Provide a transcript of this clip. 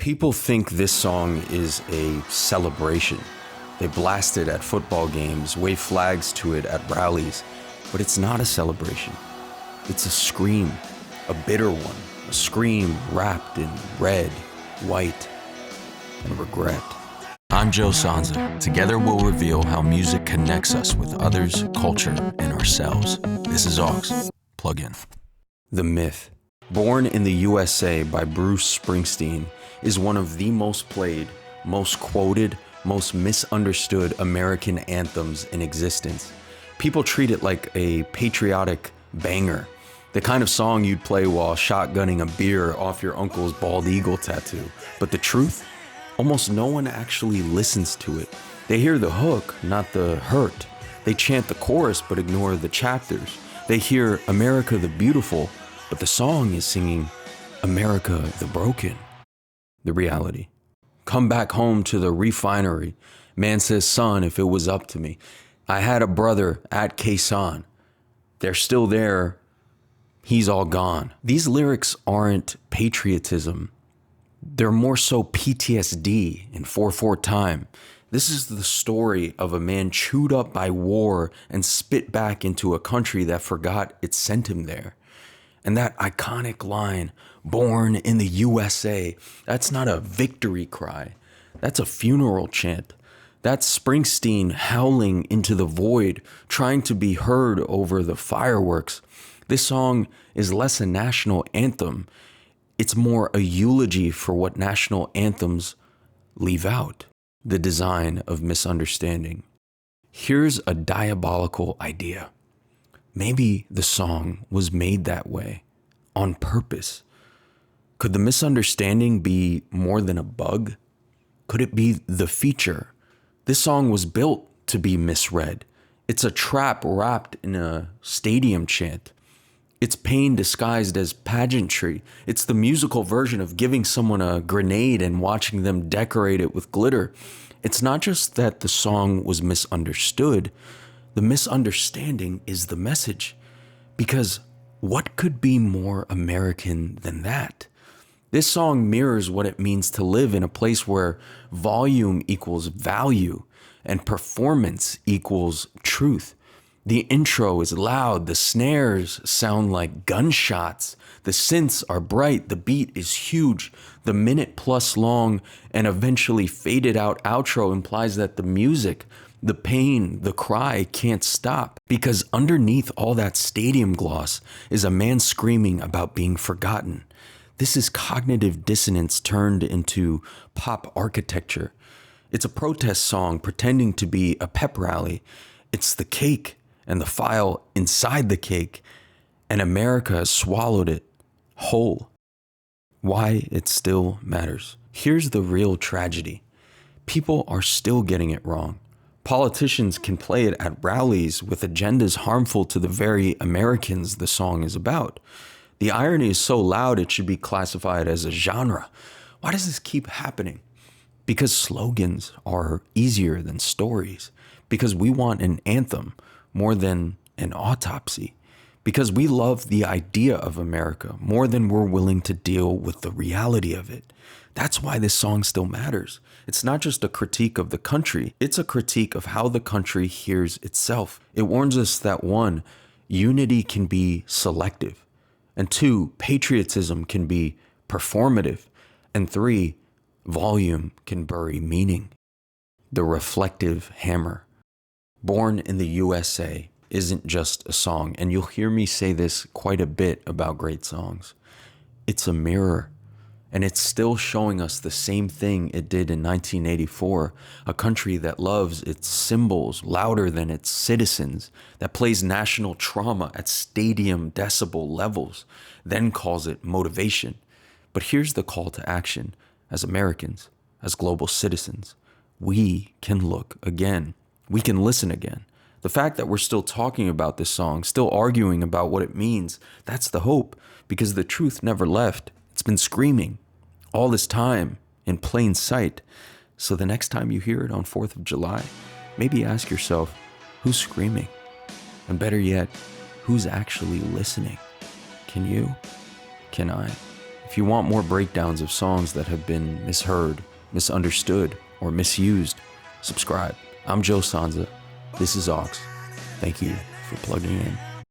People think this song is a celebration. They blast it at football games, wave flags to it at rallies, but it's not a celebration. It's a scream, a bitter one, a scream wrapped in red, white, and regret. I'm Joe Sonza. Together we'll reveal how music connects us with others, culture, and ourselves. This is Aux. Plug in. The Myth. Born in the USA by Bruce Springsteen is one of the most played, most quoted, most misunderstood American anthems in existence. People treat it like a patriotic banger, the kind of song you'd play while shotgunning a beer off your uncle's bald eagle tattoo. But the truth? Almost no one actually listens to it. They hear the hook, not the hurt. They chant the chorus but ignore the chapters. They hear America the Beautiful, but the song is singing America the Broken. The reality. Come back home to the refinery. Man says, son, if it was up to me. I had a brother at Quezon. They're still there. He's all gone. These lyrics aren't patriotism. They're more so PTSD in 4/4 time. This is the story of a man chewed up by war and spit back into a country that forgot it sent him there. And that iconic line, born in the USA, that's not a victory cry. That's a funeral chant. That's Springsteen howling into the void, trying to be heard over the fireworks. This song is less a national anthem. It's more a eulogy for what national anthems leave out. The Design of Misunderstanding. Here's a diabolical idea. Maybe the song was made that way, on purpose. Could the misunderstanding be more than a bug? Could it be the feature? This song was built to be misread. It's a trap wrapped in a stadium chant. It's pain disguised as pageantry. It's the musical version of giving someone a grenade and watching them decorate it with glitter. It's not just that the song was misunderstood. The misunderstanding is the message. Because what could be more American than that? This song mirrors what it means to live in a place where volume equals value and performance equals truth. The intro is loud, the snares sound like gunshots, the synths are bright, the beat is huge, the minute-plus long and eventually faded out outro implies that the music, the pain, the cry can't stop, because underneath all that stadium gloss is a man screaming about being forgotten. This is cognitive dissonance turned into pop architecture. It's a protest song pretending to be a pep rally. It's the cake and the file inside the cake, and America has swallowed it whole. Why it still matters. Here's the real tragedy. People are still getting it wrong. Politicians can play it at rallies with agendas harmful to the very Americans the song is about. The irony is so loud it should be classified as a genre. Why does this keep happening? Because slogans are easier than stories. Because we want an anthem more than an autopsy. Because we love the idea of America more than we're willing to deal with the reality of it. That's why this song still matters. It's not just a critique of the country, it's a critique of how the country hears itself. It warns us that 1, unity can be selective, and 2, patriotism can be performative, and 3, volume can bury meaning. The reflective hammer. Born in the USA isn't just a song, and you'll hear me say this quite a bit about great songs. It's a mirror. And it's still showing us the same thing it did in 1984, a country that loves its symbols louder than its citizens, that plays national trauma at stadium decibel levels, then calls it motivation. But here's the call to action. As Americans, as global citizens, we can look again. We can listen again. The fact that we're still talking about this song, still arguing about what it means, that's the hope, because the truth never left. It's been screaming all this time in plain sight. So the next time you hear it on 4th of July, maybe ask yourself, who's screaming? And better yet, who's actually listening? Can you? Can I? If you want more breakdowns of songs that have been misheard, misunderstood, or misused, subscribe. I'm Joe Sonza. This is Aux. Thank you for plugging in.